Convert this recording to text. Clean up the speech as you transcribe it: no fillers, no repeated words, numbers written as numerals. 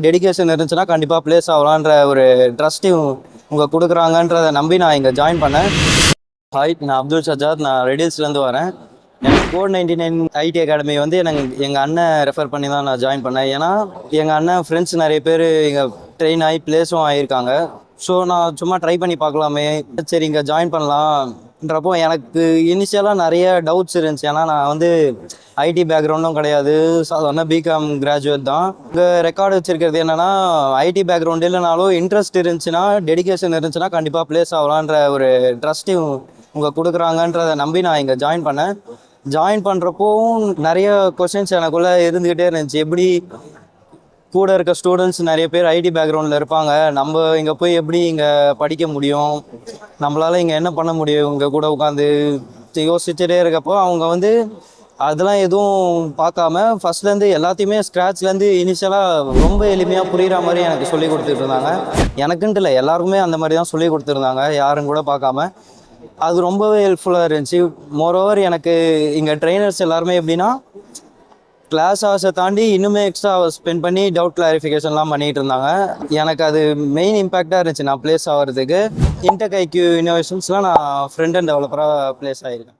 Dedication இருந்துச்சுன்னா கண்டிப்பாக place ஆகலான்ற ஒரு ட்ரஸ்ட்டையும் உங்கள் கொடுக்குறாங்கன்றதை நம்பி நான் இங்கே ஜாயின் பண்ணேன். ஹாய், நான் அப்துல் சஜாத். நான் ரெடில்ஸ்லேருந்து வரேன். எனக்கு Code99 ஐடி அகாடமி வந்து எங்கள் அண்ணன் ரெஃபர் பண்ணி தான் நான் ஜாயின் பண்ணேன். ஏன்னா எங்கள் அண்ணன் ஃப்ரெண்ட்ஸ் நிறைய பேர் இங்கே ட்ரெயின் ஆகி ப்ளேஸும் ஆகியிருக்காங்க. ஸோ நான் சும்மா ட்ரை பண்ணி பார்க்கலாமே, சரி இங்கே ஜாயின் பண்ணலாம்ன்றப்போ எனக்கு இனிஷியலாக நிறைய டவுட்ஸ் இருந்துச்சு. ஏன்னா நான் வந்து ஐடி பேக்ரவுண்டும் கிடையாது, சாதாரண பிகாம் கிராஜுவேட் தான். இங்கே ரெக்கார்டு வச்சுருக்கிறது என்னென்னா, ஐடி பேக்ரவுண்ட் இல்லைனாலும் இன்ட்ரெஸ்ட் இருந்துச்சுன்னா, டெடிகேஷன் இருந்துச்சுன்னா கண்டிப்பாக ப்ளேஸ் ஆகலான்ற ஒரு ட்ரஸ்ட்டையும் உங்கள் கொடுக்குறாங்கன்றதை நம்பி நான் இங்கே ஜாயின் பண்ணேன். ஜாயின் பண்ணுறப்போவும் நிறைய கொஸ்டின்ஸ் எனக்குள்ளே இருந்துக்கிட்டே இருந்துச்சு. எப்படி கூட இருக்க ஸ்டூடெண்ட்ஸ் நிறைய பேர் ஐடி பேக்ரவுண்டில் இருப்பாங்க, நம்ம இங்கே போய் எப்படி இங்கே படிக்க முடியும், நம்மளால் இங்கே என்ன பண்ண முடியும், இங்கே கூட உட்காந்து யோசிச்சுட்டே இருக்கப்போ அவங்க வந்து அதெல்லாம் எதுவும் பார்க்காம ஃபஸ்ட்லேருந்து எல்லாத்தையுமே ஸ்க்ராட்ச்லேருந்து இனிஷியலாக ரொம்ப எளிமையாக புரிகிற மாதிரி எனக்கு சொல்லி கொடுத்துட்டு இருந்தாங்க. எனக்குன்ட்டு இல்லை, எல்லாருக்குமே அந்த மாதிரி தான் சொல்லி கொடுத்துருந்தாங்க, யாரும் கூட பார்க்காம. அது ரொம்பவே ஹெல்ப்ஃபுல்லாக இருந்துச்சு. மோரோவர் எனக்கு இங்கே ட்ரெயினர்ஸ் எல்லாருமே எப்படின்னா, கிளாஸ் ஹவர்ஸை தாண்டி இன்னுமே எக்ஸ்ட்ரா ஹவர்ஸ் ஸ்பெண்ட் பண்ணி டவுட் கிளாரிஃபிகேஷன்லாம் பண்ணிகிட்டு இருந்தாங்க. எனக்கு அது மெயின் இம்பேக்டாக இருந்துச்சு நான் ப்ளேஸ் ஆகிறதுக்கு. இன்டெக் ஐக்யூ இன்னோவேஷன்ஸ்லாம் நான் ஃப்ரண்ட் அண்ட் டெவலப்பராக ப்ளேஸ் ஆகிருக்கேன்.